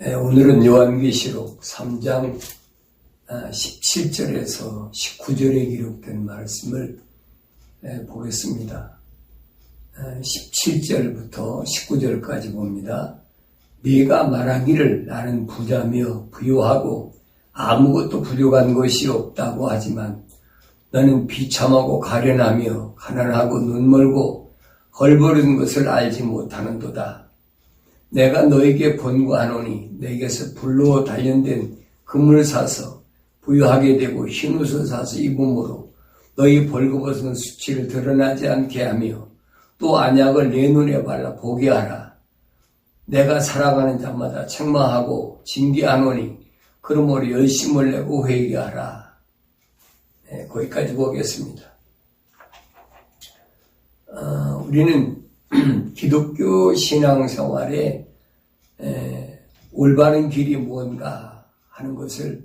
오늘은 요한계시록 3장 17절에서 19절에 기록된 말씀을 보겠습니다. 17절부터 19절까지 봅니다. 네가 말하기를 나는 부자며 부요하고 아무것도 부족한 것이 없다고 하지만 너는 비참하고 가련하며 가난하고 눈멀고 헐버른 것을 알지 못하는도다. 내가 너에게 권고하노니 내게서 불로 단련된 금을 사서 부유하게 되고 흰옷을 사서 입음으로 너희 벌거벗은 수치를 드러나지 않게 하며 또 안약을 내 눈에 발라 보게 하라. 내가 사랑하는 자마다 책망하고 징계하노니 그러므로 열심을 내고 회개하라. 거기까지 보겠습니다. 우리는 기독교 신앙생활에 올바른 길이 무언가 하는 것을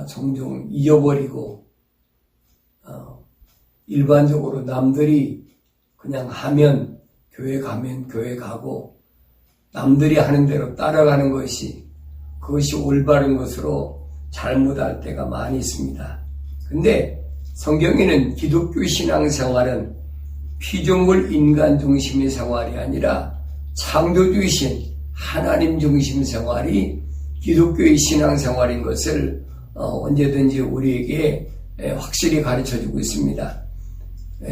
종종 잊어버리고 일반적으로 남들이 그냥 하면 교회 가면 교회 가고 남들이 하는 대로 따라가는 것이 그것이 올바른 것으로 잘못할 때가 많이 있습니다. 근데 성경에는 기독교 신앙생활은 피조물 인간 중심의 생활이 아니라 창조주이신 하나님 중심 생활이 기독교의 신앙생활인 것을 언제든지 우리에게 확실히 가르쳐주고 있습니다.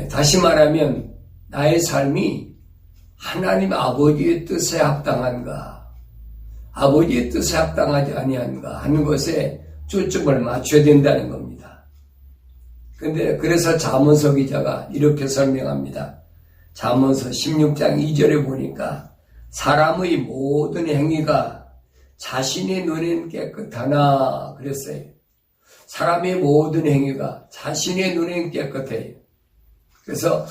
다시 말하면 나의 삶이 하나님 아버지의 뜻에 합당한가, 아버지의 뜻에 합당하지 아니한가 하는 것에 초점을 맞춰야 된다는 겁니다. 그래서 잠언서 기자가 이렇게 설명합니다. 잠언서 16장 2절에 보니까 사람의 모든 행위가 자신의 눈에는 깨끗하나 그랬어요. 사람의 모든 행위가 자신의 눈에는 깨끗해요. 그래서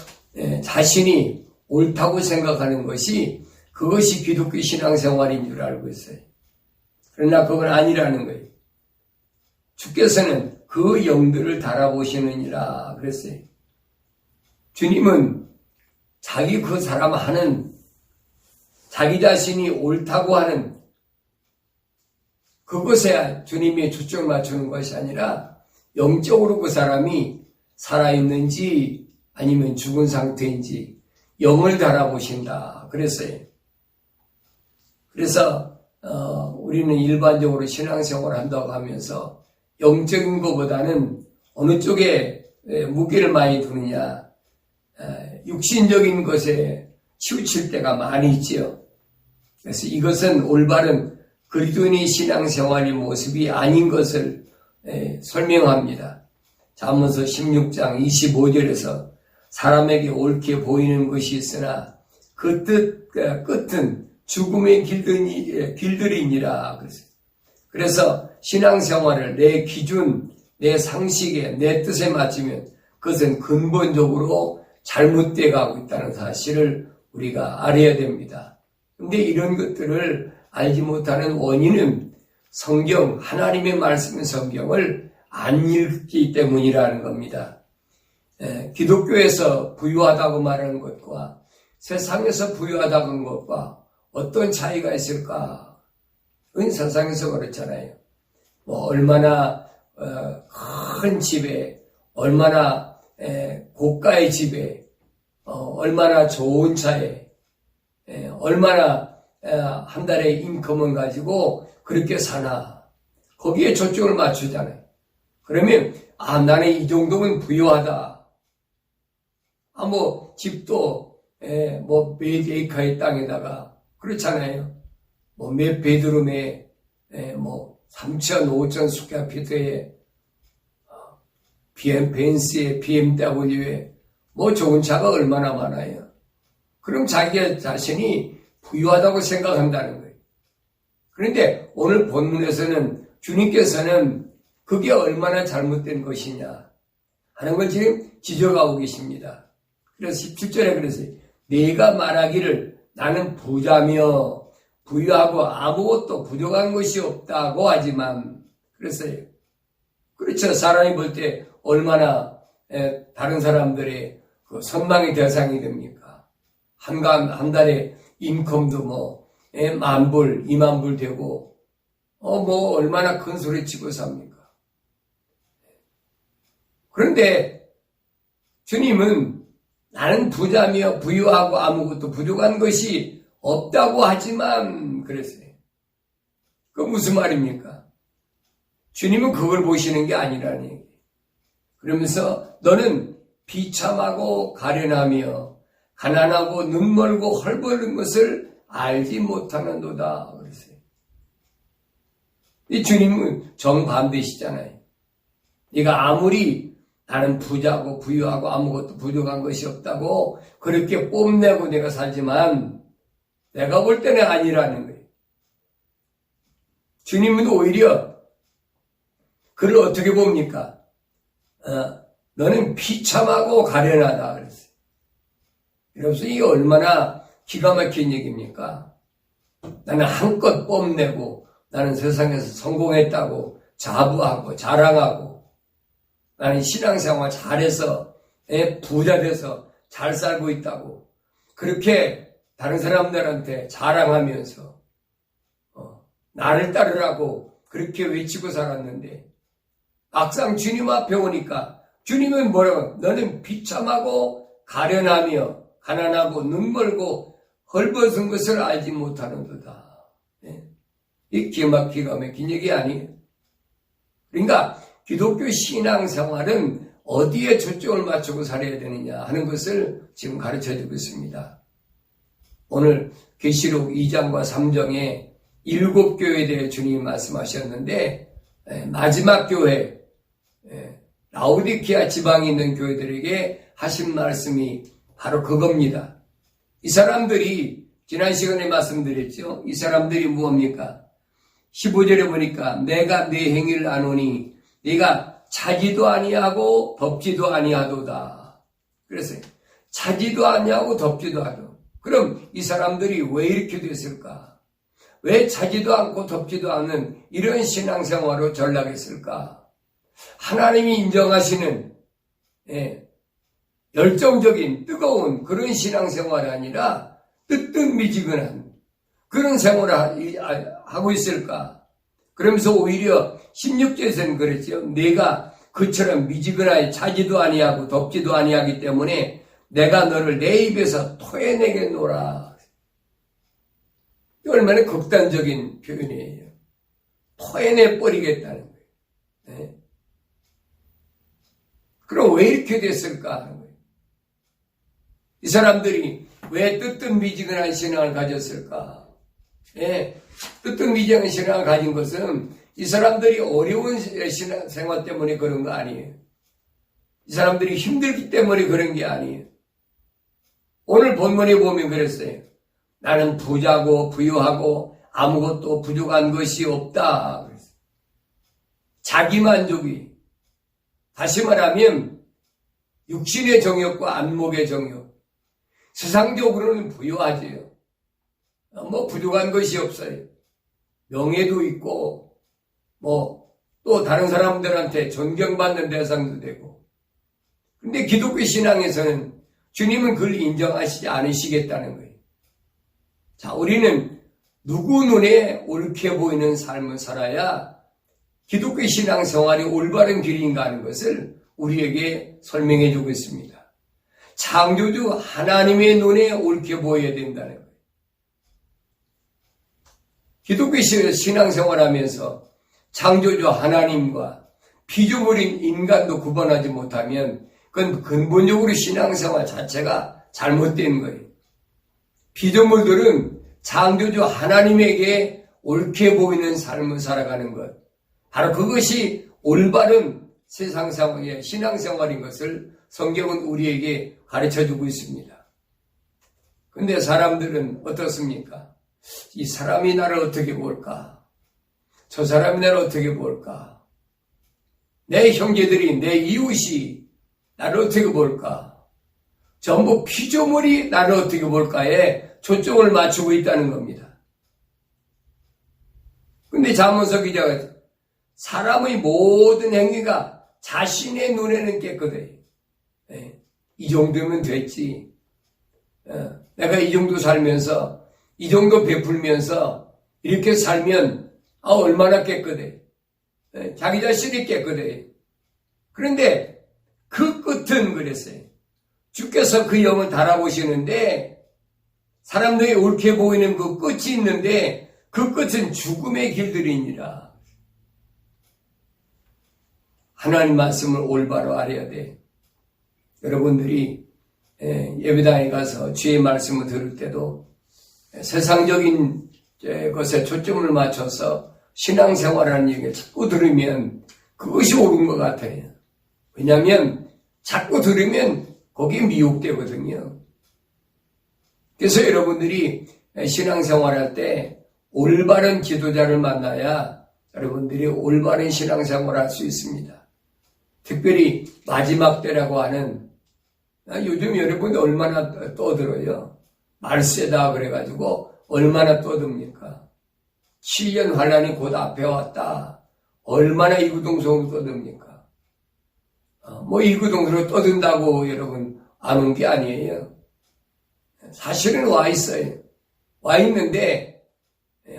자신이 옳다고 생각하는 것이 그것이 기독교 신앙생활인 줄 알고 있어요. 그러나 그건 아니라는 거예요. 주께서는 그 영들을 달아보시느니라 그랬어요. 주님은 자기 그 사람 하는 자기 자신이 옳다고 하는 그것에 주님의 초점을 맞추는 것이 아니라 영적으로 그 사람이 살아있는지 아니면 죽은 상태인지 영을 달아보신다 그랬어요. 그래서 우리는 일반적으로 신앙생활을 한다고 하면서 영적인 것보다는 어느 쪽에 무게를 많이 두느냐, 육신적인 것에 치우칠 때가 많이 있지요. 그래서 이것은 올바른 그리스도인의 신앙생활의 모습이 아닌 것을 설명합니다. 잠언서 16장 25절에서 사람에게 옳게 보이는 것이 있으나 그 끝은 죽음의 길들이니라. 그래서 신앙생활을 내 기준, 내 상식에, 내 뜻에 맞추면 그것은 근본적으로 잘못되어 가고 있다는 사실을 우리가 알아야 됩니다. 그런데 이런 것들을 알지 못하는 원인은 성경, 하나님의 말씀인 성경을 안 읽기 때문이라는 겁니다. 기독교에서 부유하다고 말하는 것과 세상에서 부유하다고 하는 것과 어떤 차이가 있을까? 세상에서 그렇잖아요. 얼마나 큰 집에, 얼마나 고가의 집에, 얼마나 좋은 차에, 얼마나 한 달에 인컴을 가지고 그렇게 사나. 거기에 초점을 맞추잖아요. 그러면 나는 이 정도면 부유하다. 집도 몇 에이커의 땅에다가 그렇잖아요. 몇 베드룸에 3천, 5천 스퀘어피트에 벤츠에, BMW에 좋은 차가 얼마나 많아요. 그럼 자기 자신이 부유하다고 생각한다는 거예요. 그런데 오늘 본문에서는 주님께서는 그게 얼마나 잘못된 것이냐 하는 걸 지금 지적하고 계십니다. 그래서 17절에 그랬어요. 네가 말하기를 나는 부자며 부유하고 아무것도 부족한 것이 없다고 하지만 그랬어요. 그렇죠. 사람이 볼 때 얼마나 다른 사람들의 그 선망의 대상이 됩니까? 한 달에 인컴도 10,000불, 20,000불 되고 얼마나 큰 소리 치고 삽니까? 그런데 주님은 나는 부자며 부유하고 아무것도 부족한 것이 없다고 하지만 그랬어요. 그 무슨 말입니까? 주님은 그걸 보시는 게 아니라는 얘기예요. 그러면서 너는 비참하고 가련하며 가난하고 눈멀고 헐벗은 것을 알지 못하는도다 그랬어요. 이 주님은 정반대시잖아요. 네가 아무리 나는 부자고 부유하고 아무것도 부족한 것이 없다고 그렇게 뽐내고 내가 살지만 내가 볼 때는 아니라는 거예요. 주님은 오히려 그를 어떻게 봅니까? 너는 비참하고 가련하다 그랬어요. 그래서 이게 얼마나 기가 막힌 얘기입니까? 나는 한껏 뽐내고 나는 세상에서 성공했다고 자부하고 자랑하고 나는 신앙생활 잘해서 부자 돼서 잘 살고 있다고 그렇게 다른 사람들한테 자랑하면서 나를 따르라고 그렇게 외치고 살았는데 막상 주님 앞에 오니까 주님은 뭐라고? 너는 비참하고 가련하며 가난하고 눈멀고 헐벗은 것을 알지 못하는도다. 이 기가 막힌 얘기 아니에요. 그러니까 기독교 신앙생활은 어디에 초점을 맞추고 살아야 되느냐 하는 것을 지금 가르쳐주고 있습니다. 오늘 계시록 2장과 3장에 7교회에 대해 주님이 말씀하셨는데 마지막 교회 라오디키아 지방에 있는 교회들에게 하신 말씀이 바로 그겁니다. 이 사람들이 지난 시간에 말씀드렸죠. 이 사람들이 무엇입니까? 15절에 보니까 내가 네 행위를 아노니 네가 차지도 아니하고 덥지도 아니하도다. 그래서 차지도 아니하고 덥지도 하도. 그럼 이 사람들이 왜 이렇게 됐을까? 왜 차지도 않고 덥지도 않는 이런 신앙생활로 전락했을까? 하나님이 인정하시는 열정적인 뜨거운 그런 신앙생활이 아니라 뜨뜻미지근한 그런 생활을 하고 있을까? 그러면서 오히려 16절에서는 그랬죠. 내가 그처럼 미지근하게 차지도 아니하고 덥지도 아니하기 때문에 내가 너를 내 입에서 토해내겠노라. 얼마나 극단적인 표현이에요. 토해내버리겠다는 거예요. 네? 그럼 왜 이렇게 됐을까 하는 거예요. 이 사람들이 왜 뜨뜻미지근한 신앙을 가졌을까? 뜨뜻미지근한 신앙을 가진 것은 이 사람들이 어려운 생활 때문에 그런 거 아니에요. 이 사람들이 힘들기 때문에 그런 게 아니에요. 오늘 본문에 보면 그랬어요. 나는 부자고 부유하고 아무것도 부족한 것이 없다. 자기만족이, 다시 말하면 육신의 정욕과 안목의 정욕. 세상적으로는 부유하지요. 부족한 것이 없어요. 명예도 있고 또 다른 사람들한테 존경받는 대상도 되고. 근데 기독교 신앙에서는 주님은 그걸 인정하시지 않으시겠다는 거예요. 자, 우리는 누구 눈에 옳게 보이는 삶을 살아야 기독교 신앙생활이 올바른 길인가 하는 것을 우리에게 설명해 주고 있습니다. 창조주 하나님의 눈에 옳게 보여야 된다는 거예요. 기독교 신앙생활하면서 창조주 하나님과 피조물인 인간도 구분하지 못하면 그건 근본적으로 신앙생활 자체가 잘못된 거예요. 피조물들은 창조주 하나님에게 옳게 보이는 삶을 살아가는 것, 바로 그것이 올바른 세상생활의 신앙생활인 것을 성경은 우리에게 가르쳐주고 있습니다. 그런데 사람들은 어떻습니까? 이 사람이 나를 어떻게 볼까? 저 사람이 나를 어떻게 볼까? 내 형제들이, 내 이웃이 나를 어떻게 볼까? 전부 피조물이 나를 어떻게 볼까에 초점을 맞추고 있다는 겁니다. 근데 잠언서 기자가 사람의 모든 행위가 자신의 눈에는 깨끗해요. 이 정도면 됐지. 내가 이 정도 살면서 이 정도 베풀면서 이렇게 살면 얼마나 깨끗해. 자기 자신이 깨끗해. 그런데 그 끝은 그랬어요. 주께서 그 영을 달아보시는데 사람들이 옳게 보이는 그 끝이 있는데 그 끝은 죽음의 길들이니라. 하나님 말씀을 올바로 알아야 돼. 여러분들이 예배당에 가서 주의 말씀을 들을 때도 세상적인 것에 초점을 맞춰서 신앙생활하는 얘기를 자꾸 들으면 그것이 옳은 것 같아요. 왜냐하면 자꾸 들으면 거기에 미혹되거든요. 그래서 여러분들이 신앙생활할 때 올바른 지도자를 만나야 여러분들이 올바른 신앙생활을 할 수 있습니다. 특별히 마지막 때라고 하는, 요즘 여러분들 얼마나 떠들어요. 말세다 그래가지고 얼마나 떠듭니까? 7년 환란이 곧 앞에 왔다. 얼마나 이구동성으로 떠듭니까? 이구동성으로 떠든다고 여러분 아는 게 아니에요. 사실은 와 있어요. 와 있는데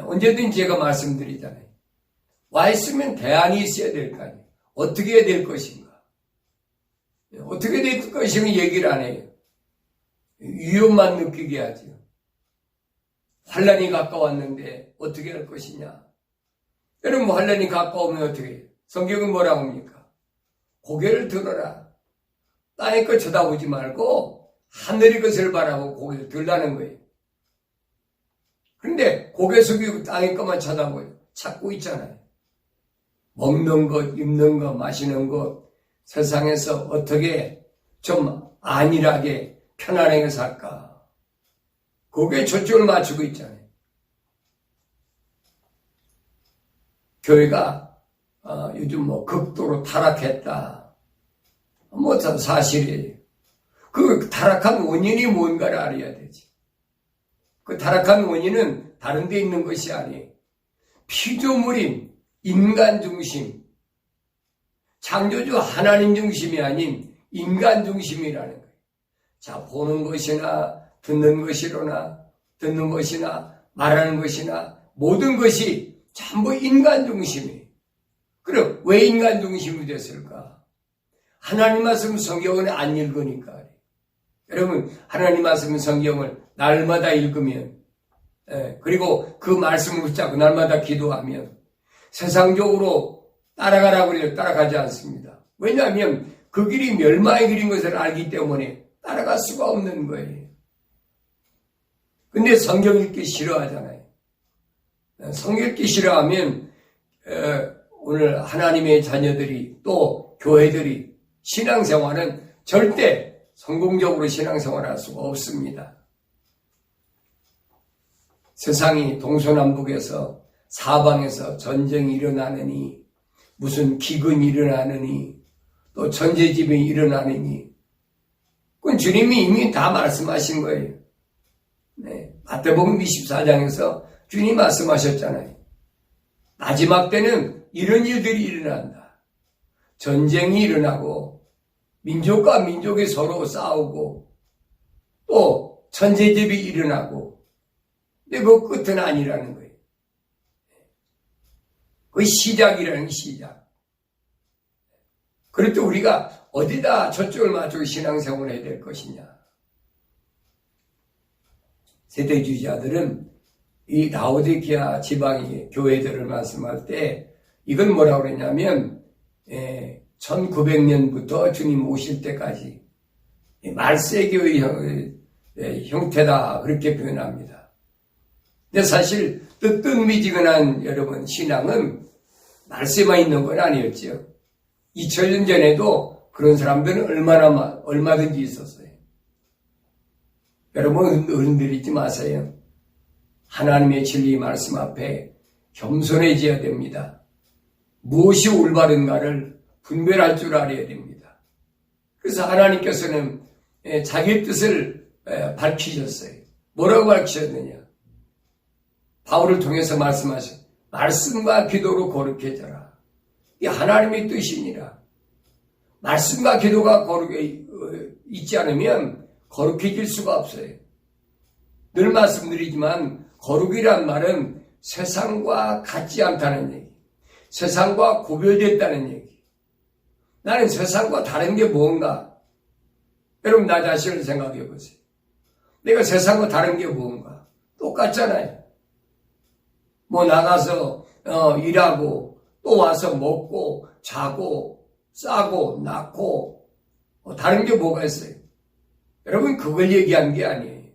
언제든지 제가 말씀드리잖아요. 와 있으면 대안이 있어야 될 거 아니에요. 어떻게 해야 될 것인가? 어떻게 될 것인가 얘기를 안 해요. 위험만 느끼게 하죠. 환란이 가까웠는데 어떻게 할 것이냐? 여러분 환란이 가까우면 어떻게 해요? 성경은 뭐라고 합니까? 고개를 들어라. 땅의 것 쳐다보지 말고 하늘의 것을 바라보고 고개를 들라는 거예요. 그런데 고개 숙이고 땅의 것만 쳐다보요. 찾고 있잖아요. 먹는 것, 입는 것, 마시는 것, 세상에서 어떻게 좀 안일하게 편안하게 살까? 거기에 초점을 맞추고 있잖아요. 교회가 요즘 극도로 타락했다. 사실이에요. 그 타락한 원인이 뭔가를 알아야 되지. 그 타락한 원인은 다른 데 있는 것이 아니에요. 피조물인 인간 중심, 창조주 하나님 중심이 아닌 인간 중심이라는 거예요. 자, 보는 것이나 듣는 것이나 말하는 것이나 모든 것이 전부 인간 중심이에요. 그럼 왜 인간 중심이 됐을까? 하나님 말씀 성경을 안 읽으니까. 여러분 하나님 말씀 성경을 날마다 읽으면 그리고 그 말씀을 붙잡고 날마다 기도하면 세상적으로 따라가라고 해도 따라가지 않습니다. 왜냐하면 그 길이 멸망의 길인 것을 알기 때문에 따라갈 수가 없는 거예요. 근데 성경 읽기 싫어하잖아요. 성경 읽기 싫어하면 오늘 하나님의 자녀들이 또 교회들이 신앙생활은 절대 성공적으로 신앙생활을 할 수가 없습니다. 세상이 동서남북에서 사방에서 전쟁이 일어나느니 무슨 기근이 일어나느니 또 천재지변이 일어나느니 그건 주님이 이미 다 말씀하신 거예요. 네, 마태복음 24장에서 주님 말씀하셨잖아요. 마지막 때는 이런 일들이 일어난다. 전쟁이 일어나고 민족과 민족이 서로 싸우고 또 천재지변이 일어나고 근데 그 끝은 아니라는 거예요. 그 시작이라는 시작. 그럴 때 우리가 어디다 초점을 맞추고 신앙생활을 해야 될 것이냐. 세대주의자들은 이 라오디게아 지방의 교회들을 말씀할 때 이건 뭐라고 그러냐면 1900년부터 주님 오실 때까지 말세교의 형태다 그렇게 표현합니다. 근데 사실 뜨뜻미지근한 여러분 신앙은 말세만 있는 건 아니었죠. 2000년 전에도 그런 사람들은 얼마든지 있었어요. 여러분 어른들이 잊지 마세요. 하나님의 진리 말씀 앞에 겸손해져야 됩니다. 무엇이 올바른가를 분별할 줄 알아야 됩니다. 그래서 하나님께서는 자기 뜻을 밝히셨어요. 뭐라고 밝히셨느냐? 바울을 통해서 말씀하셨어요. 말씀과 기도로 거룩해져라. 이게 하나님의 뜻이니라. 말씀과 기도가 있지 않으면 거룩해질 수가 없어요. 늘 말씀드리지만 거룩이란 말은 세상과 같지 않다는 얘기. 세상과 구별됐다는 얘기. 나는 세상과 다른 게 뭔가? 여러분 나 자신을 생각해 보세요. 내가 세상과 다른 게 뭔가? 똑같잖아요. 뭐 나가서 일하고 또 와서 먹고 자고 싸고 낳고 다른 게 뭐가 있어요? 여러분 그걸 얘기한 게 아니에요.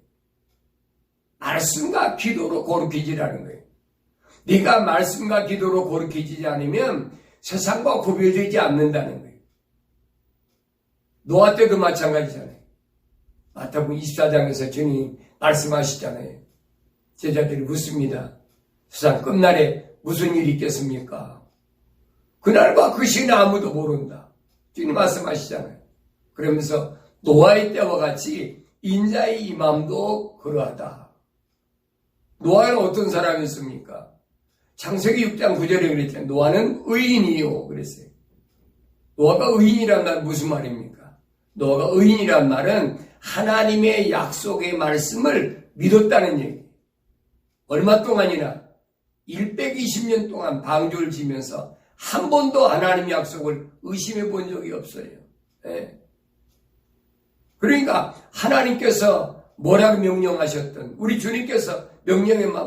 말씀과 기도로 거룩해지라는 거예요. 네가 말씀과 기도로 거룩해지지 않으면 세상과 구별되지 않는다는 거예요. 노아 때도 마찬가지잖아요. 마태복음 24장에서 주님 말씀하시잖아요. 제자들이 묻습니다. 세상 끝날에 무슨 일이 있겠습니까? 그날과 그 시는 아무도 모른다. 주님 말씀하시잖아요. 그러면서 노아의 때와 같이 인자의 임함도 그러하다. 노아는 어떤 사람이었습니까? 창세기 6장 9절에 그랬잖아요. 노아는 의인이요 그랬어요. 노아가 의인이란 말 무슨 말입니까? 노아가 의인이란 말은 하나님의 약속의 말씀을 믿었다는 얘기. 얼마 동안이나 120년 동안 방주를 지면서 한 번도 하나님의 약속을 의심해 본 적이 없어요. 네. 그러니까 하나님께서 뭐라고 명령하셨든 우리 주님께서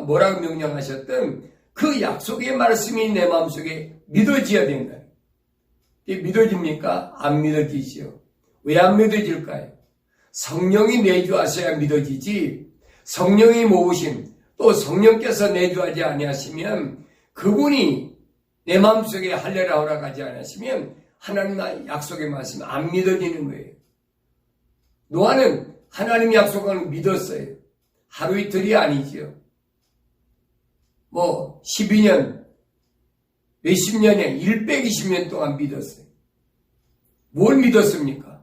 뭐라고 명령하셨든 그 약속의 말씀이 내 마음속에 믿어져야 된다. 이게 믿어집니까? 안 믿어지지요. 왜 안 믿어질까요? 성령이 내주하셔야 믿어지지 성령이 모으심 또 성령께서 내주하지 아니하시면 그분이 내 마음속에 할례라 허락하지 않으시면 하나님의 약속의 말씀 안 믿어지는 거예요. 노아는 하나님의 약속을 믿었어요. 하루 이틀이 아니지요. 12년, 몇십 년에 120년 동안 믿었어요. 뭘 믿었습니까?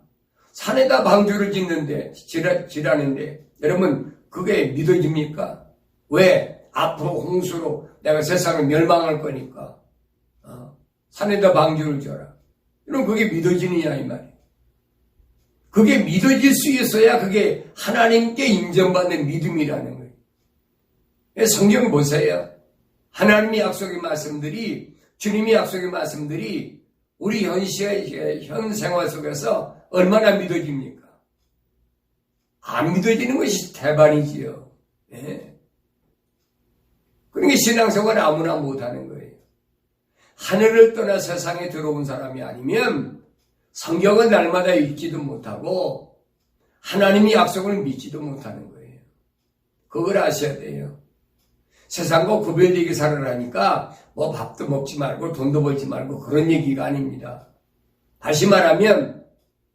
산에다 방주를 짓는데, 지라는데, 여러분, 그게 믿어집니까? 왜? 앞으로 홍수로 내가 세상을 멸망할 거니까. 산에다 방주를 져라. 그럼 그게 믿어지느냐, 이 말이에요. 그게 믿어질 수 있어야 그게 하나님께 인정받는 믿음이라는 거예요. 성경 보세요. 하나님의 약속의 말씀들이, 주님의 약속의 말씀들이 우리 현 생활 속에서 얼마나 믿어집니까? 안 믿어지는 것이 대반이지요. 네. 그러니까 신앙생활을 아무나 못하는 거예요. 하늘을 떠나 세상에 들어온 사람이 아니면 성경은 날마다 읽지도 못하고 하나님의 약속을 믿지도 못하는 거예요. 그걸 아셔야 돼요. 세상과 구별되게 살아라니까 밥도 먹지 말고 돈도 벌지 말고 그런 얘기가 아닙니다. 다시 말하면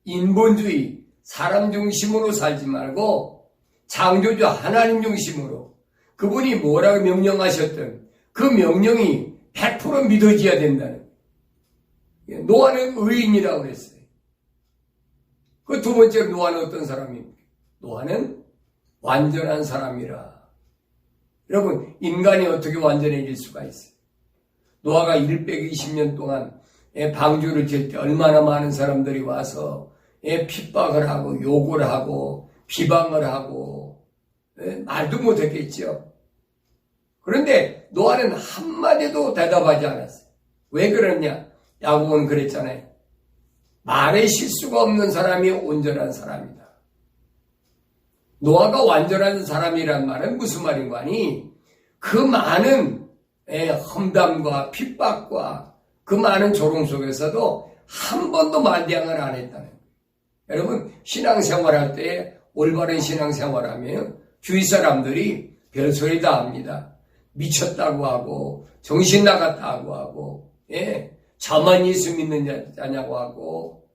인본주의, 사람 중심으로 살지 말고 창조주 하나님 중심으로 그분이 뭐라고 명령하셨든 그 명령이 100% 믿어져야 된다는 거예요. 노아는 의인이라고 그랬어요. 그 두 번째로 노아는 어떤 사람입니까? 노아는 완전한 사람이라. 여러분, 인간이 어떻게 완전해질 수가 있어요? 노아가 120년 동안 방주를 질 때 얼마나 많은 사람들이 와서 핍박을 하고 욕을 하고 비방을 하고 말도 못했겠죠. 그런데 노아는 한마디도 대답하지 않았어요. 왜 그러냐? 야고보는 그랬잖아요. 말에 실수가 없는 사람이 온전한 사람이다. 노아가 완전한 사람이란 말은 무슨 말인가 하니 그 많은 험담과 핍박과 그 많은 조롱 속에서도 한 번도 말대항을 안 했다는 거예요. 여러분 신앙생활할 때 올바른 신앙생활하면 주위 사람들이 별소리 다 합니다. 미쳤다고 하고 정신 나갔다고 하고 저만 예수 믿는 자냐고 하고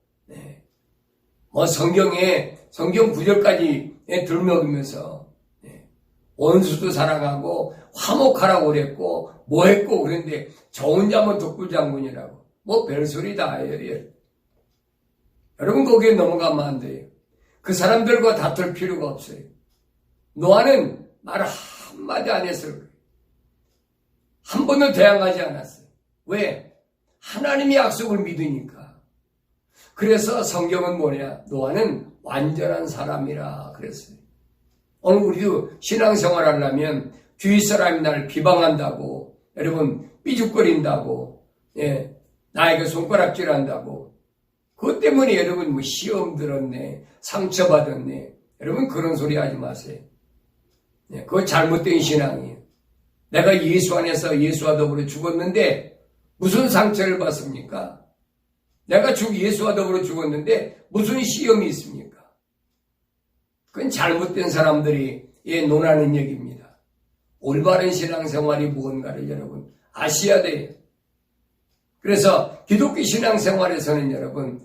성경 구절까지 들먹이면서 원수도 사랑하고 화목하라고 그랬고 뭐 했고 그런데 저 혼자만 독불장군이라고 별소리 다 해요. 여러분 거기에 넘어가면 안 돼요. 그 사람들과 다툴 필요가 없어요. 노아는 말 한마디 안 했어요. 한 번도 대항하지 않았어요. 왜? 하나님의 약속을 믿으니까. 그래서 성경은 뭐냐? 노아는 완전한 사람이라 그랬어요. 오늘 우리도 신앙생활 하려면 주위 사람이 나를 비방한다고, 여러분 삐죽거린다고, 나에게 손가락질한다고, 그것 때문에 여러분 시험 들었네, 상처받았네, 여러분 그런 소리 하지 마세요. 그거 잘못된 신앙이에요. 내가 예수 안에서 예수와 더불어 죽었는데 무슨 상처를 받습니까? 내가 예수와 더불어 죽었는데 무슨 시험이 있습니까? 그건 잘못된 사람들이 논하는 얘기입니다. 올바른 신앙생활이 무언가를 여러분 아셔야 돼요. 그래서 기독교 신앙생활에서는 여러분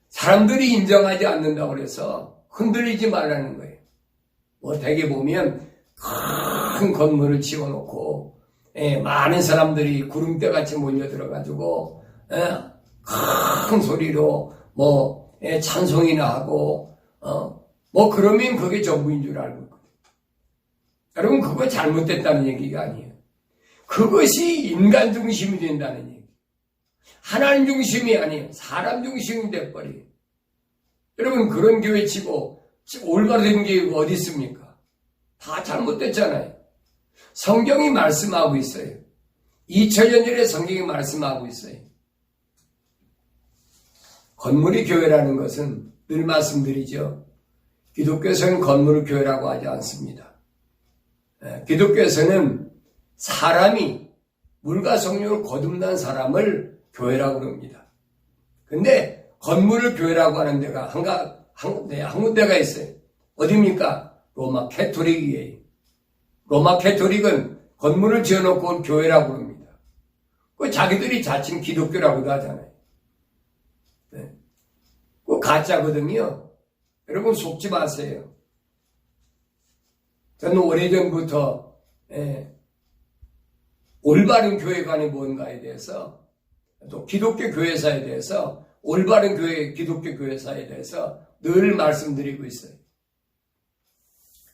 사람들이 인정하지 않는다고 해서 흔들리지 말라는 거예요. 대개 보면 큰 건물을 지어놓고 많은 사람들이 구름대같이 몰려들어가지고 큰 소리로 찬송이나 하고 그러면 그게 전부인 줄 알고 있거든요. 여러분 그거 잘못됐다는 얘기가 아니에요. 그것이 인간 중심이 된다는 얘기. 하나님 중심이 아니에요. 사람 중심이 돼버려요. 여러분 그런 교회 치고 올바른 교회가 어디 있습니까? 다 잘못됐잖아요. 성경이 말씀하고 있어요. 2000년 전에 성경이 말씀하고 있어요. 건물이 교회라는 것은 늘 말씀드리죠. 기독교에서는 건물을 교회라고 하지 않습니다. 기독교에서는 사람이 물과 성령을 거듭난 사람을 교회라고 그럽니다. 근데 건물을 교회라고 하는 데가 한 군데가 있어요. 어디입니까? 로마 캐토릭이에요. 로마 캐토릭은 건물을 지어놓고 교회라고 합니다. 그 자기들이 자칭 기독교라고도 하잖아요. 그 가짜거든요. 여러분 속지 마세요. 저는 오래전부터 올바른 교회관이 뭔가에 대해서 또 기독교 교회사에 대해서 올바른 교회 기독교 교회사에 대해서 늘 말씀드리고 있어요.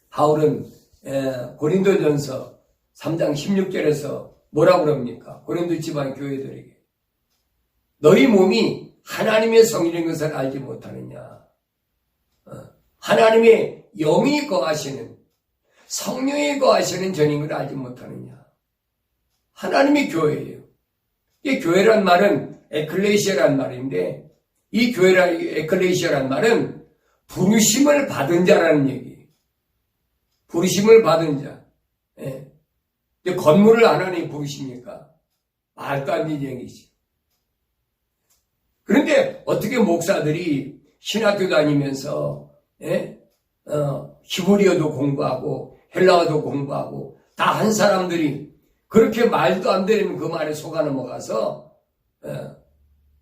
바울은 고린도전서 3장 16절에서 뭐라고 그럽니까? 고린도 지방 교회들에게 너희 몸이 하나님의 성일인 것을 알지 못하느냐? 하나님의 영이 거하시는 성령이 거하시는 전인 걸 알지 못하느냐? 하나님의 교회예요. 이 교회란 말은 에클레시아란 말인데 이 에클레시아란 말은 부르심을 받은 자라는 얘기예요. 부르심을 받은 자. 근데 건물을 하나님이 부르십니까? 말도 안 되는 얘기지. 그런데 어떻게 목사들이 신학교 다니면서 히브리어도 공부하고 헬라어도 공부하고 다 한 사람들이 그렇게 말도 안 되는 그 말에 속아 넘어가서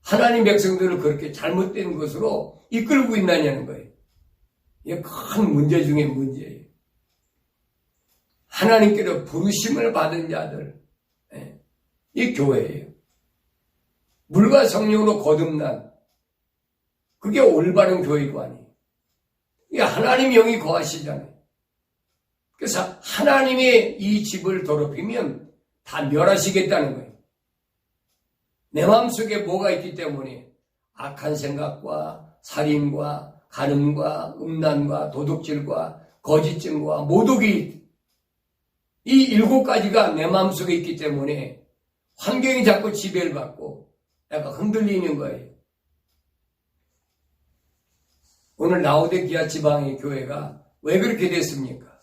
하나님 백성들을 그렇게 잘못된 것으로 이끌고 있느냐는 거예요. 이게 큰 문제 중에 문제예요. 하나님께로 부르심을 받은 자들, 이 교회예요. 물과 성령으로 거듭난 그게 올바른 교회관이에요. 이게 하나님 영이 거하시잖아요. 그래서 하나님의 이 집을 더럽히면 다 멸하시겠다는 거예요. 내 마음속에 뭐가 있기 때문에 악한 생각과 살인과 간음과 음란과 도둑질과 거짓증과 모독이 이 7가지가 내 마음속에 있기 때문에 환경이 자꾸 지배를 받고 약간 흔들리는 거예요. 오늘 라오디게아 지방의 교회가 왜 그렇게 됐습니까?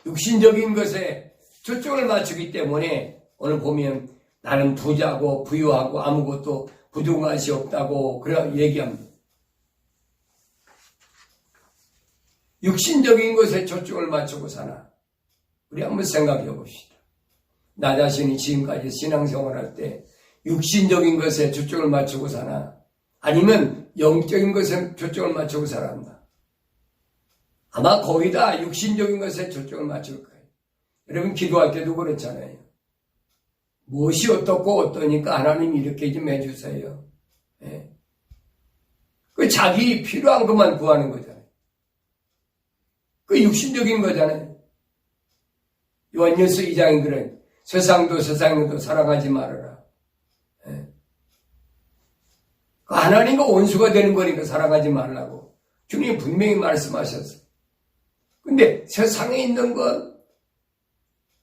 육신적인 것에 초점을 맞추기 때문에 오늘 보면 나는 부자고 부유하고 아무것도 부족한 것이 없다고 그래 얘기합니다. 육신적인 것에 초점을 맞추고 사나? 우리 한번 생각해 봅시다. 나 자신이 지금까지 신앙생활할 때 육신적인 것에 초점을 맞추고 사나? 아니면 영적인 것에 초점을 맞추고 살았나? 아마 거의 다 육신적인 것에 초점을 맞출 거예요. 여러분 기도할 때도 그렇잖아요. 무엇이 어떻고 어떠니까 하나님 이렇게 좀 해주세요. 그 자기 필요한 것만 구하는 거잖아요. 그 육신적인 거잖아요. 요한일서 2장에 그래. 세상도 세상도 사랑하지 말아라. 하나님과 원수가 되는 거니까 사랑하지 말라고 주님이 분명히 말씀하셨어요. 근데 세상에 있는 것,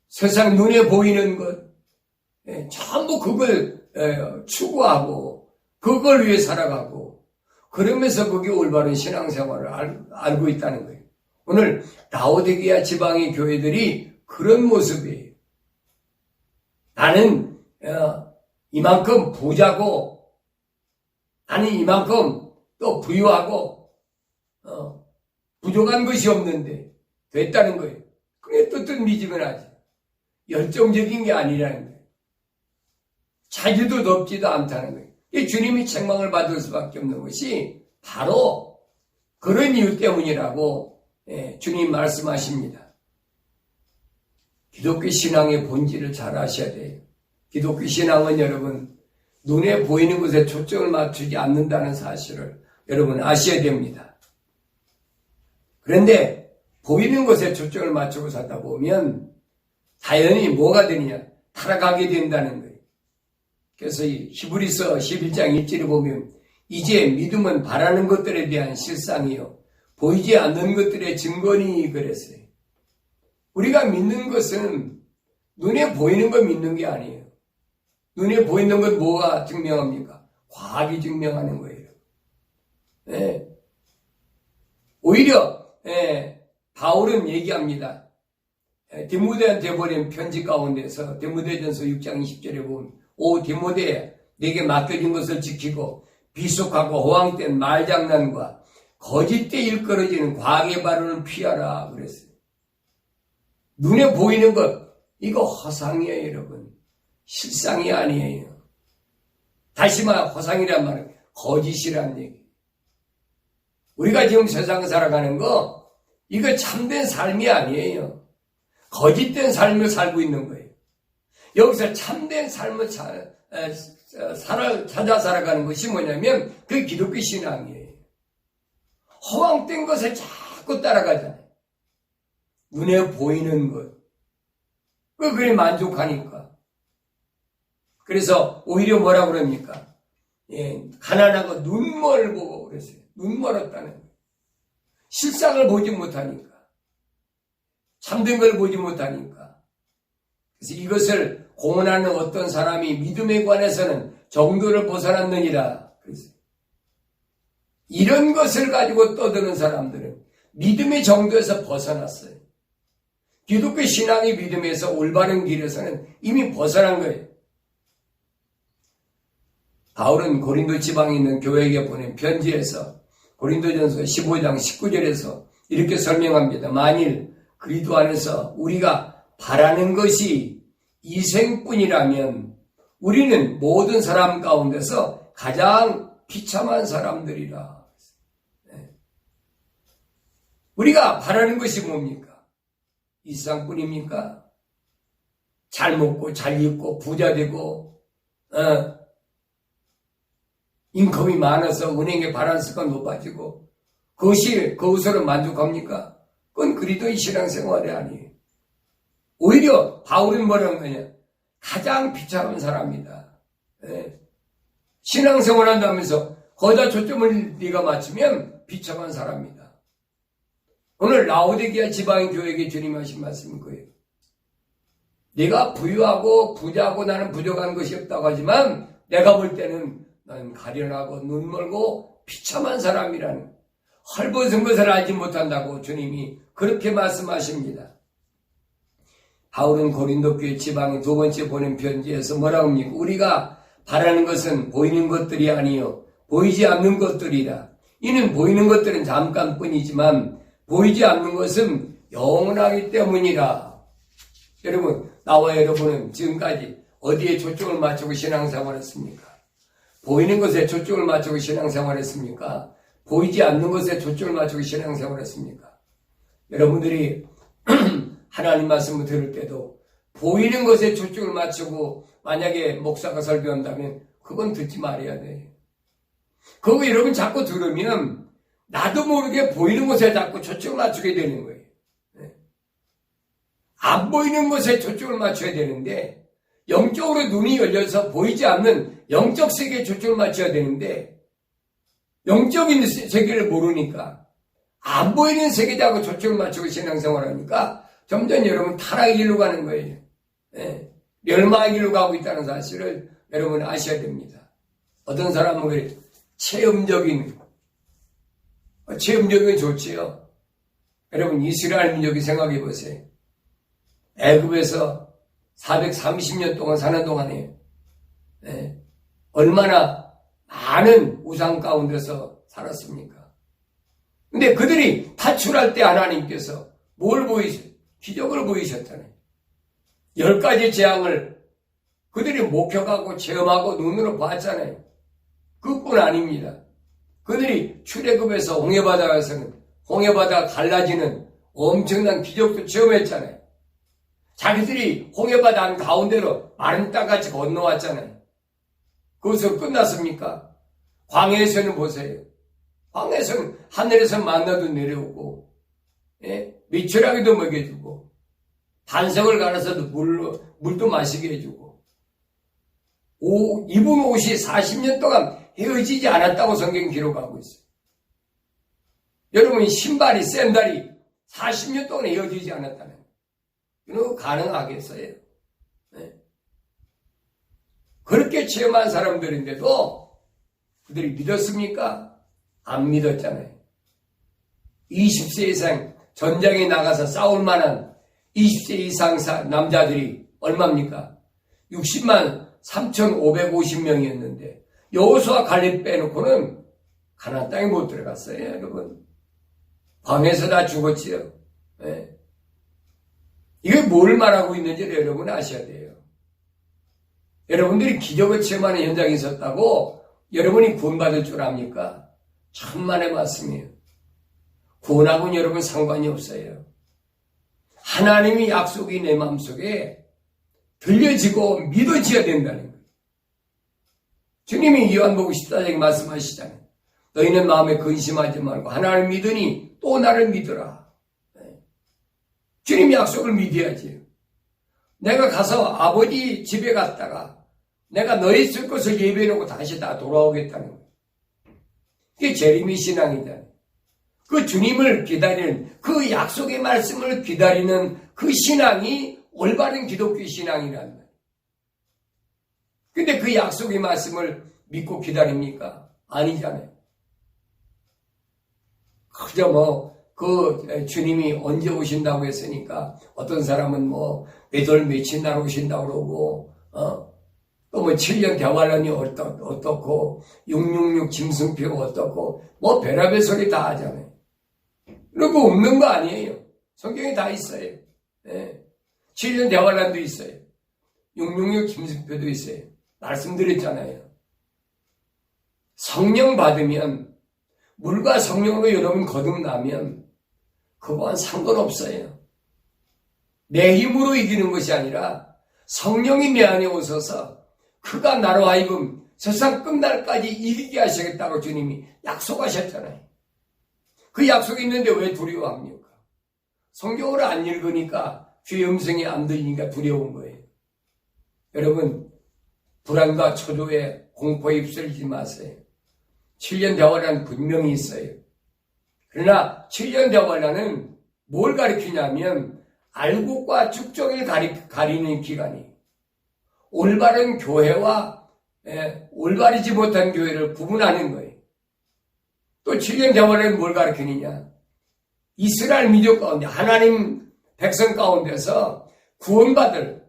세상 눈에 보이는 것, 전부 그걸 추구하고 그걸 위해 살아가고 그러면서 그게 올바른 신앙생활을 알고 있다는 거예요. 오늘 라오디게아 지방의 교회들이 그런 모습이에요. 나는 이만큼 부자고 나는 이만큼 또 부유하고 부족한 것이 없는데 됐다는 거예요. 그게 뜨뜻미지근하지. 열정적인 게 아니라는 거예요. 차지도 높지도 않다는 거예요. 주님이 책망을 받을 수밖에 없는 것이 바로 그런 이유 때문이라고 주님 말씀하십니다. 기독교 신앙의 본질을 잘 아셔야 돼요. 기독교 신앙은 여러분 눈에 보이는 것에 초점을 맞추지 않는다는 사실을 여러분 아셔야 됩니다. 그런데 보이는 것에 초점을 맞추고 살다 보면 자연히 뭐가 되느냐? 타락하게 된다는 거예요. 그래서 이 히브리서 11장 1절에 보면 이제 믿음은 바라는 것들에 대한 실상이요 보이지 않는 것들의 증거니 그랬어요. 우리가 믿는 것은 눈에 보이는 거 믿는 게 아니에요. 눈에 보이는 건 뭐가 증명합니까? 과학이 증명하는 거예요. 오히려 바울은 얘기합니다. 디모데한테 보낸 편지 가운데서 디모데전서 6장 20절에 보면 오 디모데 내게 맡겨진 것을 지키고 비속하고 호황된 말장난과 거짓되이 일컬어지는 과학의 발언을 피하라 그랬어요. 눈에 보이는 것 이거 허상이에요 여러분. 실상이 아니에요. 다시 말해 허상이란 말은 거짓이란 얘기. 우리가 지금 세상 살아가는 거 이거 참된 삶이 아니에요. 거짓된 삶을 살고 있는 거예요. 여기서 참된 삶을 찾아 살아가는 것이 뭐냐면 그 기독교 신앙이에요. 허황된 것에 자꾸 따라가잖아요. 눈에 보이는 것. 그게 만족하니까. 그래서 오히려 뭐라 그럽니까? 가난하고 눈멀 보고 그랬어요. 눈멀었다는 거예요. 실상을 보지 못하니까. 참된 걸 보지 못하니까. 그래서 이것을 공언하는 어떤 사람이 믿음에 관해서는 정도를 벗어났느니라. 그래서 이런 것을 가지고 떠드는 사람들은 믿음의 정도에서 벗어났어요. 기독교 신앙의 믿음에서 올바른 길에서는 이미 벗어난 거예요. 바울은 고린도 지방에 있는 교회에게 보낸 편지에서 고린도전서 15장 19절에서 이렇게 설명합니다. 만일 그리스도 안에서 우리가 바라는 것이 이생뿐이라면 우리는 모든 사람 가운데서 가장 비참한 사람들이라. 우리가 바라는 것이 뭡니까? 이 세상뿐입니까? 잘 먹고 잘 입고 부자 되고 인컴이 많아서 은행에 바란스가 높아지고 그것으로 만족합니까? 그건 그리스도의 신앙생활이 아니에요. 오히려 바울은 뭐라는 거냐? 가장 비참한 사람이다. 신앙생활 한다면서 거기다 초점을 네가 맞추면 비참한 사람이다. 오늘 라오디게아 지방의 교회에게 주님 하신 말씀은 거예요. 네가 부유하고 부자고 나는 부족한 것이 없다고 하지만 내가 볼 때는 나는 가련하고 눈멀고 비참한 사람이라는 헐벗은 것을 알지 못한다고 주님이 그렇게 말씀하십니다. 바울은 고린도 교회 지방에 두 번째 보낸 편지에서 뭐라고 합니까? 우리가 바라는 것은 보이는 것들이 아니요 보이지 않는 것들이라. 이는 보이는 것들은 잠깐뿐이지만 보이지 않는 것은 영원하기 때문이라. 여러분, 나와 여러분은 지금까지 어디에 초점을 맞추고 신앙생활을 했습니까? 보이는 것에 초점을 맞추고 신앙생활을 했습니까? 보이지 않는 것에 초점을 맞추고 신앙생활을 했습니까? 여러분들이 하나님 말씀을 들을 때도 보이는 것에 초점을 맞추고 만약에 목사가 설교한다면 그건 듣지 말아야 돼. 그거 여러분 자꾸 들으면 나도 모르게 보이는 것에 자꾸 초점을 맞추게 되는 거예요. 안 보이는 것에 초점을 맞춰야 되는데 영적으로 눈이 열려서 보이지 않는 영적 세계에 초점을 맞춰야 되는데 영적인 세계를 모르니까 안 보이는 세계자하고 초점을 맞추고 신앙생활을 하니까 점점 여러분 타락의 길로 가는 거예요. 멸망의 길로 가고 있다는 사실을 여러분 아셔야 됩니다. 어떤 사람은 체험적인 좋지요. 여러분 이스라엘 민족이 생각해 보세요. 애굽에서 430년 동안 사는 동안에 얼마나 많은 우상 가운데서 살았습니까? 근데 그들이 탈출할 때 하나님께서 기적을 보이셨잖아요. 10가지 재앙을 그들이 목격하고 체험하고 눈으로 봤잖아요. 그뿐 아닙니다. 그들이 출애굽에서 홍해바다가 갈라지는 엄청난 기적도 체험했잖아요. 자기들이 홍해바다 한가운데로 마른 땅같이 건너왔잖아요. 그것으로 끝났습니까? 광야에서는 보세요. 광야에서는 하늘에서 만나도 내려오고 미추라기도 먹여주고 반석을 갈아서도 물도 마시게 해주고 입은 옷이 40년 동안 헤어지지 않았다고 성경이 기록하고 있어요. 여러분 신발이 샌들이 40년 동안 헤어지지 않았다는 거예요. 이거 가능하겠어요? 그렇게 체험한 사람들인데도 그들이 믿었습니까? 안 믿었잖아요. 20세 이상 전장에 나가서 싸울 만한 20세 이상 남자들이 얼마입니까? 60만 3,550명이었는데 여호수아 갈렙 빼놓고는 가나안 땅에 못 들어갔어요. 여러분 광야에서 다 죽었지요. 이게 뭘 말하고 있는지 여러분 아셔야 돼요. 여러분들이 기적을 체험하는 현장에 있었다고 여러분이 구원받을 줄 압니까? 천만의 말씀이에요. 구원하고는 여러분 상관이 없어요. 하나님의 약속이 내 마음속에 들려지고 믿어져야 된다는 거예요. 주님이 요한복음 14장에 말씀하시잖아요. 너희는 마음에 근심하지 말고 하나님을 믿으니 또 나를 믿으라. 주님 약속을 믿어야지. 내가 가서 아버지 집에 갔다가 내가 너희 있을 것을 예배해놓고 다시 다 돌아오겠다는 거예요. 그게 재림의 신앙이잖아요. 그 주님을 기다리는 그 약속의 말씀을 기다리는 그 신앙이 올바른 기독교 신앙이라는 거예요. 근데 그 약속의 말씀을 믿고 기다립니까? 아니잖아요. 그저 주님이 언제 오신다고 했으니까 어떤 사람은 몇 월 며칠 날 오신다고 그러고 또 7년 대환란이 어떻고 666 짐승표가 어떻고 별의별 소리 다 하잖아요. 그리고 없는 거 아니에요. 성경에 다 있어요. 7년 대환란도 있어요. 666 짐승표도 있어요. 말씀드렸잖아요. 성령 받으면 물과 성령으로 여러분 거듭나면 그거와는 상관없어요. 내 힘으로 이기는 것이 아니라 성령이 내 안에 오셔서 그가 나로 하여금 세상 끝날까지 이기게 하시겠다고 주님이 약속하셨잖아요. 그 약속이 있는데 왜 두려워합니까? 성경을 안 읽으니까 귀의 음성이 안 들리니까 두려운 거예요. 여러분 불안과 초조에 공포에 휩쓸리지 마세요. 7년 대환란 분명히 있어요. 그러나 7년 대환란은 뭘 가리키냐면 알곡과 죽종을 가리는 기간이 올바른 교회와 올바르지 못한 교회를 구분하는 거예요. 또 7년 대환란은 뭘 가리키느냐? 이스라엘 민족 가운데 하나님 백성 가운데서 구원받을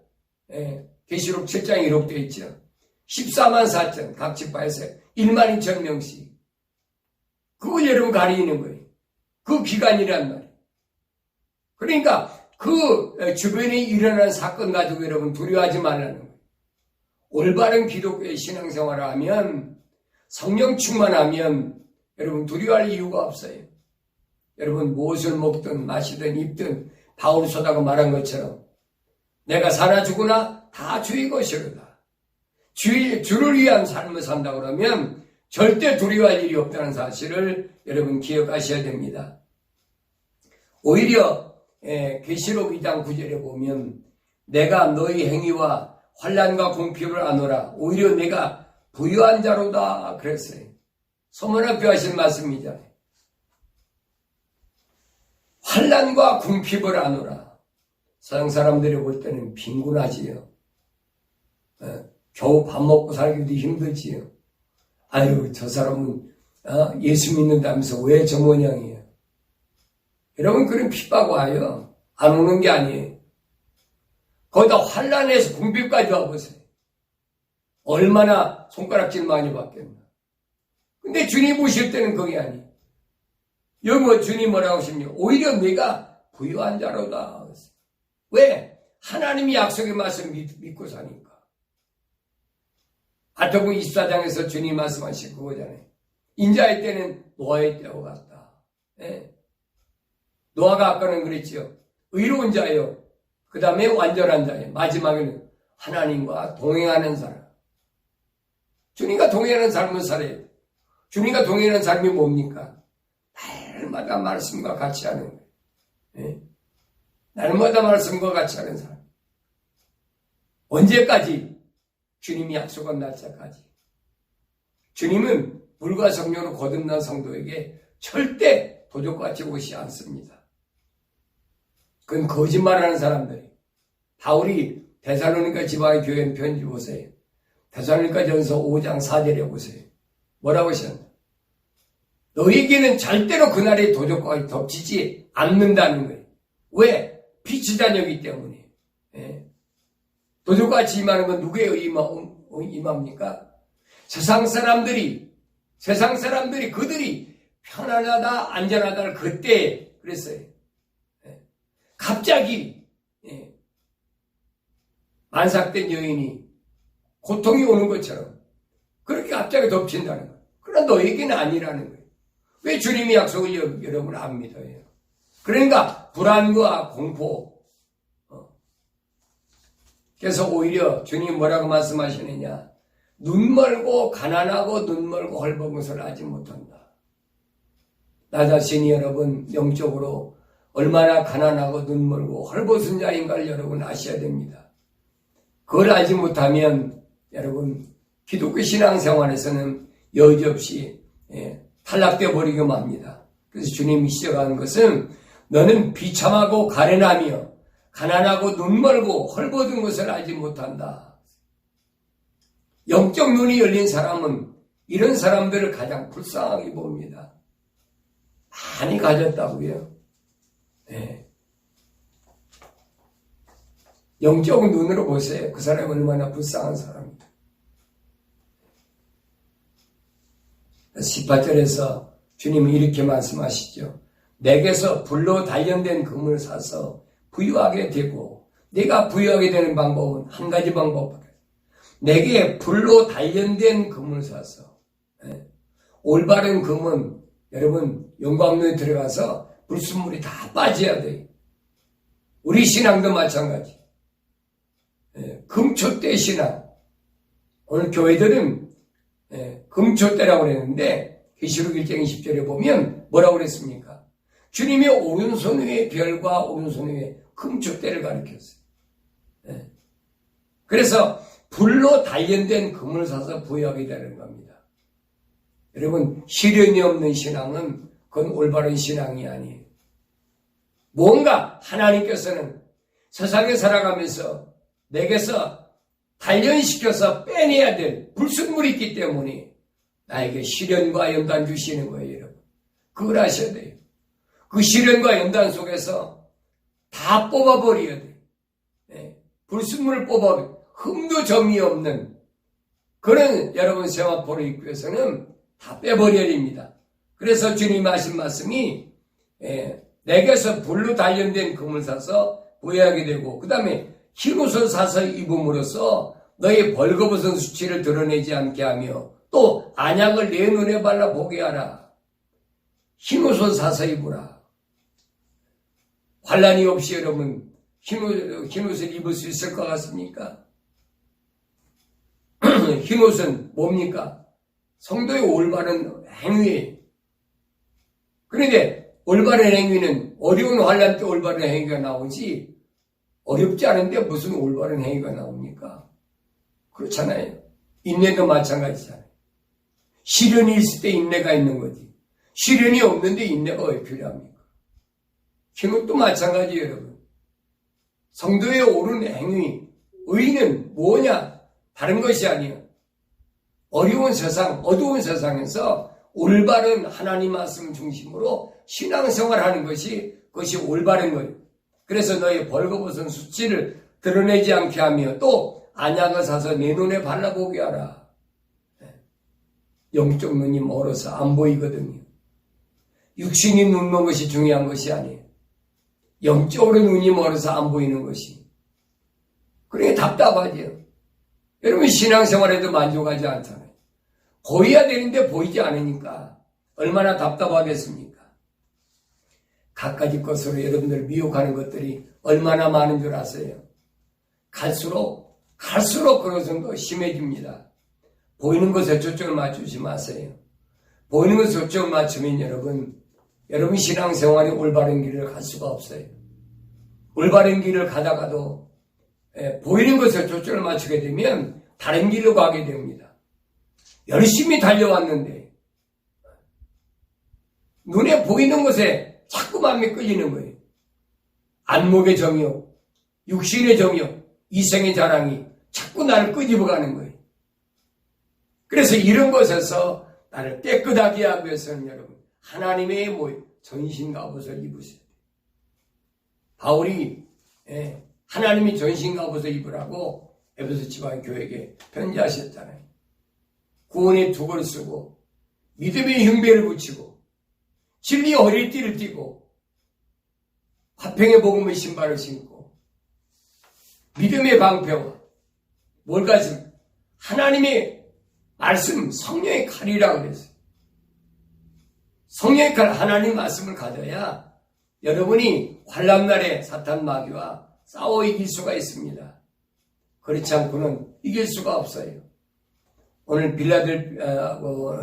계시록 7장에 기록되어 있죠. 14만 4천 각 지파에서 1만 2천 명씩. 그걸 여러분 가리는 거예요. 그 기간이란 말이에요. 그러니까 그 주변에 일어난 사건 가지고 여러분 두려워하지 말라는 거예요. 올바른 기독교의 신앙생활을 하면 성령 충만하면 여러분 두려워할 이유가 없어요. 여러분 무엇을 먹든 마시든 입든 바울 소다가 말한 것처럼 내가 사나 죽으나 다 주의 것이로다. 주를 위한 삶을 산다 그러면 절대 두려워할 일이 없다는 사실을 여러분 기억하셔야 됩니다. 오히려 계시록 2장 9절에 보면 내가 너희 행위와 환난과 궁핍을 아노라 오히려 내가 부유한 자로다 그랬어요. 서문학교 하신 말씀이잖아요. 환난과 궁핍을 아노라. 세상 사람들이 볼 때는 빈곤하지요. 겨우 밥 먹고 살기도 힘들지요. 아유, 저 사람은 예수 믿는다면서 왜 저 모양이에요? 여러분, 그런 핍박 와요. 안 오는 게 아니에요. 거기다 환란해서 궁핍까지 와보세요. 얼마나 손가락질 많이 받겠나. 근데 주님 보실 때는 그게 아니에요. 여기 뭐 주님 뭐라고 하십니까? 오히려 내가 부유한 자로다. 왜? 하나님이 약속의 말씀 믿고 사니까. 아토부 24장에서 주님 말씀하신 그거잖아요. 인자의 때는 노아의 때와 같다. 예. 노아가 아까는 그랬지요. 의로운 자요. 그 다음에 완전한 자예요. 마지막에는 하나님과 동행하는 사람. 주님과 동행하는 삶을 살아야 돼요. 주님과 동행하는 삶이 뭡니까? 날마다 말씀과 같이 하는 거예요. 예? 날마다 말씀과 같이 하는 사람. 언제까지? 주님이 약속한 날짜까지. 주님은 물과 성령으로 거듭난 성도에게 절대 도적같이 오지 않습니다. 그건 거짓말하는 사람들이. 바울이 데살로니가 지방의 교회 편지 보세요. 데살로니가 전서 5장 4절에 보세요. 뭐라고 하셨나? 너에게는 절대로 그날의 도적과 덮치지 않는다는 거예요. 왜? 빛이 다녀기 때문에. 예. 도적같이 임하는 건 누구의 임합니까? 세상 사람들이 그들이 편안하다, 안전하다를 그때 그랬어요. 예. 갑자기, 예. 만삭된 여인이 고통이 오는 것처럼 그렇게 갑자기 덮친다는 거예요. 그러나 너에게는 아니라는 거예요. 왜 주님이 약속을 여러분 안 믿어요? 그러니까 불안과 공포. 그래서 오히려 주님 뭐라고 말씀하시느냐? 눈 멀고 가난하고 눈 멀고 헐벗은 것을 알지 못한다. 나 자신이 여러분 영적으로 얼마나 가난하고 눈 멀고 헐벗은 자인가를 여러분 아셔야 됩니다. 그걸 알지 못하면 여러분 기독교 신앙생활에서는 여지없이 탈락되어 버리기만 합니다. 그래서 주님이 시작하는 것은 너는 비참하고 가련하며 가난하고 눈 멀고 헐벗은 것을 알지 못한다. 영적 눈이 열린 사람은 이런 사람들을 가장 불쌍하게 봅니다. 많이 가졌다고요. 네. 영적 눈으로 보세요. 그 사람이 얼마나 불쌍한 사람입니다. 18절에서 주님은 이렇게 말씀하시죠. 내게서 불로 단련된 금을 사서 부유하게 되고, 내가 부유하게 되는 방법은 한 가지 방법이에요. 내게 불로 단련된 금을 사서. 올바른 금은 여러분 영광로에 들어가서 불순물이 다 빠져야 돼요. 우리 신앙도 마찬가지. 금초대 신앙. 오늘 교회들은 금초대라고 그랬는데 계시록 1장 20절에 보면 뭐라고 그랬습니까? 주님이 오른손 위에 별과 오른손 위에 금초대를 가리켰어요. 그래서 불로 단련된 금을 사서 부유하게 되는 겁니다. 여러분, 시련이 없는 신앙은 그건 올바른 신앙이 아니에요. 뭔가 하나님께서는 세상에 살아가면서 내게서 단련시켜서 빼내야 될 불순물이 있기 때문에 나에게 시련과 연단 주시는 거예요, 여러분. 그걸 아셔야 돼요. 그 시련과 연단 속에서 다 뽑아버려야 돼요. 불순물을 흠도 점이 없는 그런 여러분 세마포로 있기 위해서는 다 빼버려야 됩니다. 그래서 주님이 하신 말씀이 내게서 불로 단련된 금을 사서 부유하게 되고, 그 다음에 흰옷을 사서 입음으로써 너의 벌거벗은 수치를 드러내지 않게 하며 또 안약을 내 눈에 발라 보게 하라. 흰옷을 사서 입으라. 환란이 없이 여러분 흰옷을 입을 수 있을 것 같습니까? 흰옷은 뭡니까? 성도의 올바른 행위예요. 그런데 올바른 행위는 어려운 환란 때 올바른 행위가 나오지 어렵지 않은데 무슨 올바른 행위가 나옵니까? 그렇잖아요. 인내도 마찬가지잖아요. 시련이 있을 때 인내가 있는 거지. 시련이 없는데 인내가 왜 필요합니까? 흰옷도 마찬가지예요, 여러분. 성도의 옳은 행위, 의는 뭐냐? 다른 것이 아니에요. 어려운 세상, 어두운 세상에서 올바른 하나님 말씀 중심으로 신앙생활하는 것이 그것이 올바른 거예요. 그래서 너의 벌거벗은 수치를 드러내지 않게 하며 또 안약을 사서 내 눈에 발라보게 하라. 영적 눈이 멀어서 안 보이거든요. 육신이 눈 먼 것이 중요한 것이 아니에요. 영적으로 눈이 멀어서 안 보이는 것이. 그러니까 답답하죠. 여러분 신앙생활에도 만족하지 않잖아요. 보여야 되는데 보이지 않으니까 얼마나 답답하겠습니까? 갖가지 것으로 여러분들 미혹하는 것들이 얼마나 많은 줄 아세요? 갈수록 그것은 더 심해집니다. 보이는 것에 초점을 맞추지 마세요. 보이는 것에 초점을 맞추면 여러분 신앙생활이 올바른 길을 갈 수가 없어요. 올바른 길을 가다가도 보이는 것에 초점을 맞추게 되면 다른 길로 가게 됩니다. 열심히 달려왔는데 눈에 보이는 것에 자꾸 마음이 끌리는 거예요. 안목의 정욕, 육신의 정욕, 이생의 자랑이 자꾸 나를 끄집어가는 거예요. 그래서 이런 것에서 나를 깨끗하게 하기 위해서는 여러분 하나님의 전신갑옷을 입으셔야 돼요. 바울이 하나님이 전신갑옷을 입으라고 에베소 지방 교회에게 편지하셨잖아요. 구원의 둑을 쓰고 믿음의 흉배를 붙이고 진리의 허리띠를 띠고 화평의 복음의 신발을 신고 믿음의 방패와 뭘 가지고 하나님의 말씀 성령의 칼이라고 그랬어요. 성령의 칼 하나님 말씀을 가져야 여러분이 환난날에 사탄 마귀와 싸워 이길 수가 있습니다. 그렇지 않고는 이길 수가 없어요. 오늘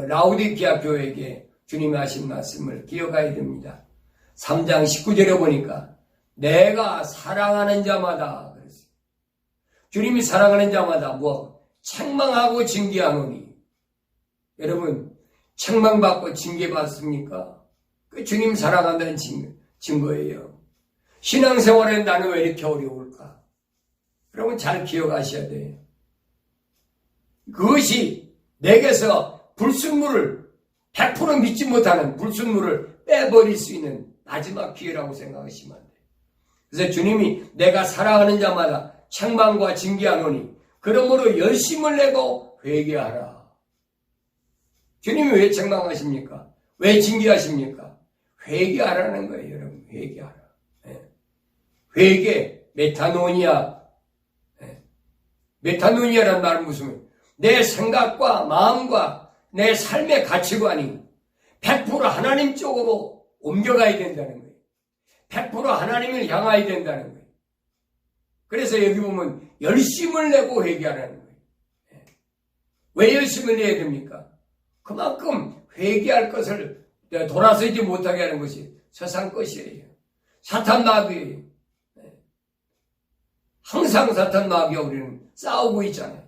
라우디키아 교회에게 주님이 하신 말씀을 기억해야 됩니다. 3장 19절에 보니까 내가 사랑하는 자마다 그랬어요. 주님이 사랑하는 자마다 책망하고 징계하노니. 여러분 책망받고 징계받습니까? 그 주님 사랑한다는 증거예요. 신앙생활에 나는 왜 이렇게 어려울까? 여러분 잘 기억하셔야 돼요. 그것이 내게서 불순물을 100% 믿지 못하는 불순물을 빼버릴 수 있는 마지막 기회라고 생각하시면 안 돼요. 그래서 주님이 내가 사랑하는 자마다 책망과 징계하노니 그러므로 열심을 내고 회개하라. 주님이 왜 책망하십니까? 왜 징계하십니까? 회개하라는 거예요, 여러분. 회개하라. 회개, 메타노니아. 메타노니아라는 말은 무슨 내 생각과 마음과 내 삶의 가치관이 100% 하나님 쪽으로 옮겨가야 된다는 거예요. 100% 하나님을 향해야 된다는 거예요. 그래서 여기 보면 열심을 내고 회개하라는 거예요. 왜 열심을 내야 됩니까? 그만큼 회개할 것을 돌아서지 못하게 하는 것이 세상 것이에요. 사탄 마귀예요. 항상 사탄 마귀와 우리는 싸우고 있잖아요.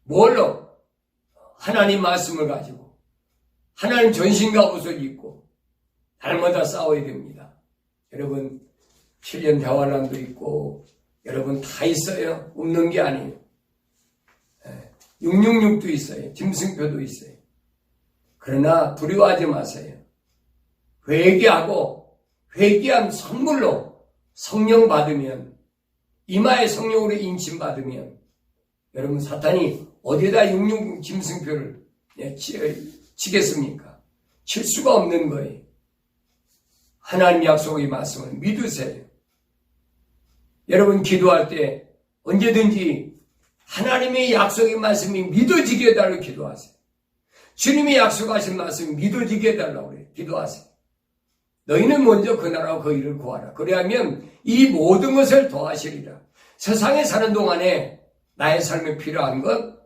뭘로? 하나님 말씀을 가지고 하나님 전신갑옷을 입고 날마다 싸워야 됩니다. 여러분 7년 대환란도 있고 여러분 다 있어요. 없는 게 아니에요. 666도 있어요. 짐승표도 있어요. 그러나 두려워하지 마세요. 회개하고 회개한 선물로 성령 받으면 이마에 성령으로 인침 받으면 여러분 사탄이 어디에다 666 짐승표를 치겠습니까? 칠 수가 없는 거예요. 하나님 약속의 말씀을 믿으세요. 여러분 기도할 때 언제든지 하나님의 약속의 말씀이 믿어지게 해달라고 기도하세요. 주님이 약속하신 말씀이 믿어지게 해달라고 그래요. 기도하세요. 너희는 먼저 그 나라와 그 일을 구하라. 그래야면 이 모든 것을 더하시리라. 세상에 사는 동안에 나의 삶에 필요한 것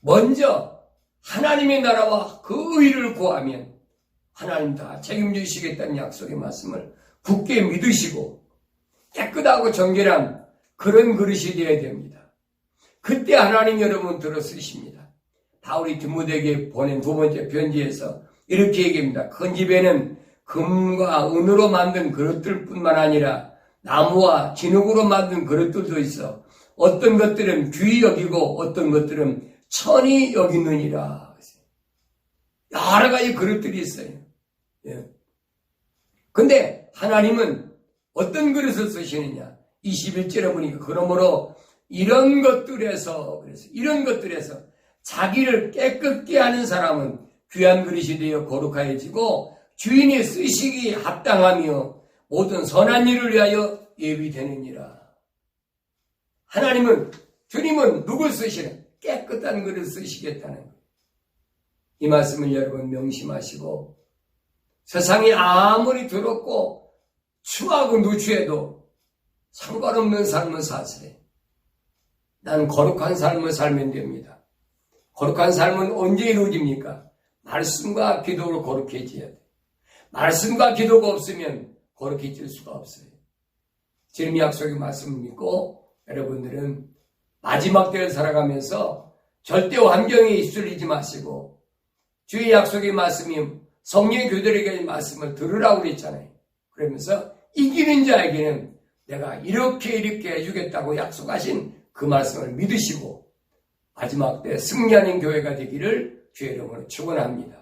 먼저 하나님의 나라와 그 의를 구하면 하나님 다 책임지시겠다는 약속의 말씀을 굳게 믿으시고 깨끗하고 정결한 그런 그릇이 되어야 됩니다. 그때 하나님 여러분 들어쓰십니다. 바울이 디모데에게 보낸 두 번째 편지에서 이렇게 얘기합니다. 큰 집에는 금과 은으로 만든 그릇들 뿐만 아니라 나무와 진흙으로 만든 그릇들도 있어. 어떤 것들은 귀히 여기고 어떤 것들은 천히 여기느니라. 여러 가지 그릇들이 있어요. 예. 근데 하나님은 어떤 그릇을 쓰시느냐? 21절에 보니까 그러므로 이런 것들에서 자기를 깨끗게 하는 사람은 귀한 그릇이 되어 거룩하여지고 주인이 쓰시기 합당하며 모든 선한 일을 위하여 예비되느니라. 주님은 누굴 쓰시는? 깨끗한 그릇 쓰시겠다는 거예요. 이 말씀을 여러분 명심하시고 세상이 아무리 더럽고 추하고 누추해도 상관없는 삶을 사세요. 난 거룩한 삶을 살면 됩니다. 거룩한 삶은 언제 이루어집니까? 말씀과 기도로 거룩해져야 돼요. 말씀과 기도가 없으면 거룩해질 수가 없어요. 지금 약속의 말씀을 믿고 여러분들은 마지막 때를 살아가면서 절대 환경에 휩쓸리지 마시고 주의 약속의 말씀이 성령의 교들에게 말씀을 들으라고 그랬잖아요. 그러면서 이기는 자에게는 내가 이렇게 해주겠다고 약속하신 그 말씀을 믿으시고 마지막 때 승리하는 교회가 되기를 주의 이름으로 축원합니다.